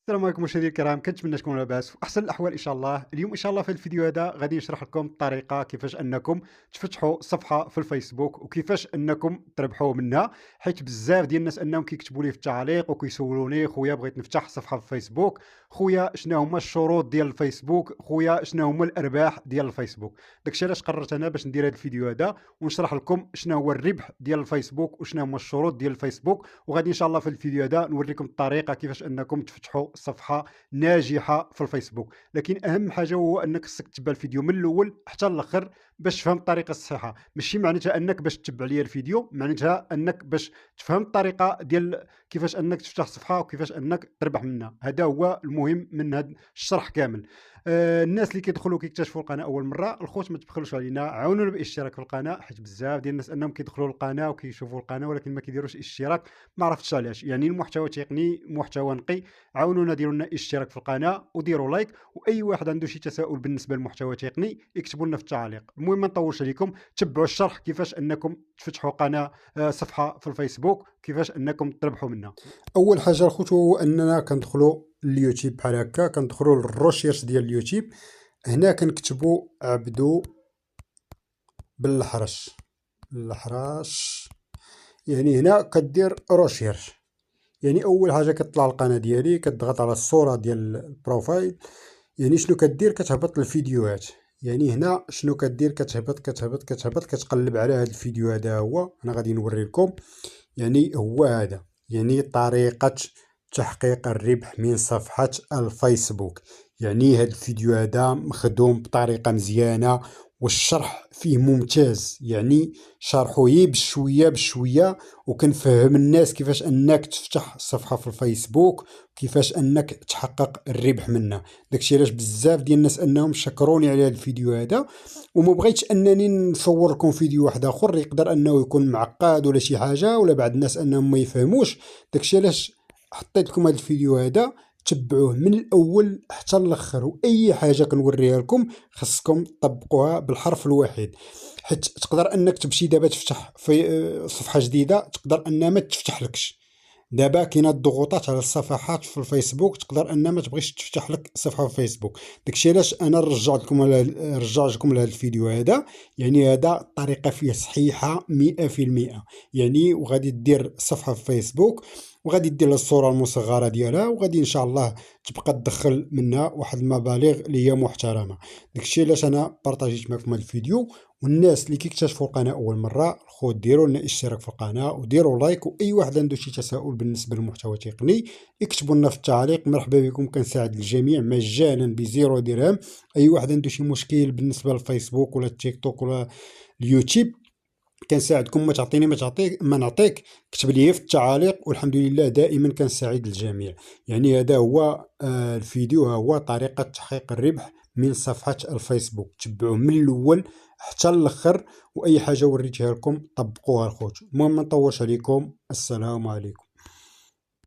السلام عليكم مشاهدينا الكرام، كنتمنى تكونوا لاباس في احسن الاحوال ان شاء الله. اليوم ان شاء الله في الفيديو هذا غادي نشرح لكم الطريقه كيفاش انكم تفتحوا صفحه في الفيسبوك وكيفاش انكم تربحوا منها. حيت بزاف ديال الناس انهم كيكتبوا لي في التعليق وكيسولوني: خويا بغيت نفتح صفحه في الفيسبوك، خويا شنو هما الشروط ديال الفيسبوك، خويا شنو هما الارباح ديال الفيسبوك. داكشي علاش قررت انا باش ندير هذا الفيديو هذا ونشرح لكم شنو هو الربح ديال الفيسبوك وشنو هما الشروط ديال الفيسبوك. وغادي ان شاء الله في الفيديو هذا نوريكم الطريقه كيفاش انكم تفتحوا صفحه ناجحه في الفيسبوك. لكن اهم حاجه هو انك خصك تتبع الفيديو من الاول حتى الاخر باش تفهم الطريقه الصحيحه. ماشي معناتها انك باش تتبع لي الفيديو، معناتها انك باش تفهم الطريقه ديال كيفاش انك تفتح صفحه وكيفاش انك تربح منها. هذا هو المهم من هذا الشرح كامل. الناس اللي كيدخلوا كيكتشفوا القناه اول مره، الخوت ما تبخلوش علينا، عاونونا بالاشتراك في القناه، حيت بزاف ديال الناس انهم كيدخلوا القناه وكيشوفوا القناه ولكن ما كيديروش اشتراك. ما عرفتش علاش، يعني المحتوى تقني، محتوى نقي. عاونونا ديروا لنا اشتراك في القناه وديروا لايك، واي واحد عنده شي تساؤل بالنسبه للمحتوى تقني يكتبوا لنا في التعاليق. المهم ما نطولش عليكم، تبعوا الشرح كيفاش انكم تفتحوا قناه، صفحه في الفيسبوك، كيفاش انكم تربحوا منها. اول حاجه الخوت هو اننا كندخلوا اليوتيوب بحال هكا، كندخلوا للروشيرش ديال اليوتيوب. هنا كنكتبوا عبدو بالحرش، الحراش. يعني هنا كدير روشيرش، يعني اول حاجه كتطلع القناه ديالي، كتضغط على الصوره ديال البروفايل. يعني شنو كدير؟ كتهبط الفيديوهات. يعني هنا شنو كدير؟ كتهبط كتقلب على هذا الفيديو. هذا هو انا غادي نوري لكم. يعني هو هذا، يعني طريقه تحقيق الربح من صفحه الفيسبوك. يعني هذا الفيديو هذا مخدوم بطريقه مزيانه والشرح فيه ممتاز، يعني شرحه بشويه بشويه، وكنفهم الناس كيفاش انك تفتح صفحه في الفيسبوك وكيفاش انك تحقق الربح منها. داكشي علاش بزاف ديال الناس انهم شكروني على هذا الفيديو هذا، وما بغيتش انني نصور لكم فيديو واحد اخر يقدر انه يكون معقد ولا شي حاجه، ولا بعض الناس انهم ما يفهموش. داكشي علاش حطيت لكم هذا الفيديو هذا، تبعوه من الاول حتى الاخر، واي حاجه كنوريها لكم خصكم تطبقوها بالحرف الواحد. حيت تقدر انك تمشي دابا تفتح في صفحه جديده، تقدر ان ما تفتحلكش. دابا كاينه الضغوطات على الصفحات في الفيسبوك، تقدر ان ما تبغيش تفتح لك صفحه في الفيسبوك. داكشي علاش انا رجعت لكم لهذا الفيديو هذا. يعني هذا الطريقه فيه صحيحه 100%. يعني وغادي دير صفحه في فيسبوك، وغادي دير لها الصوره المصغره ديالها، وغادي ان شاء الله تبقى تدخل منها واحد المبالغ اللي هي محترمه. داكشي علاش انا بارطاجيت معكم هذا الفيديو. والناس اللي كيكتشفوا القناه اول مره، الخوت ديروا لنا اشتراك في القناه وديروا لايك، واي واحد عنده شي تساؤل بالنسبه للمحتوى التقني يكتبوا لنا في التعليق. مرحبا بكم، كنساعد الجميع مجانا بزيرو درهم. اي واحد عنده شي مشكل بالنسبه للفيسبوك ولا التيك توك ولا اليوتيوب كنساعدكم. ما تعطيني ما نعطيك، كتب لي في التعاليق، والحمد لله دائما كنساعد الجميع. يعني هذا هو الفيديو، هو طريقة تحقيق الربح من صفحة الفيسبوك. تبعوه من الاول حتى الاخر، واي حاجة وريتها لكم طبقوها الخوت. المهم ما نطولش عليكم، السلام عليكم.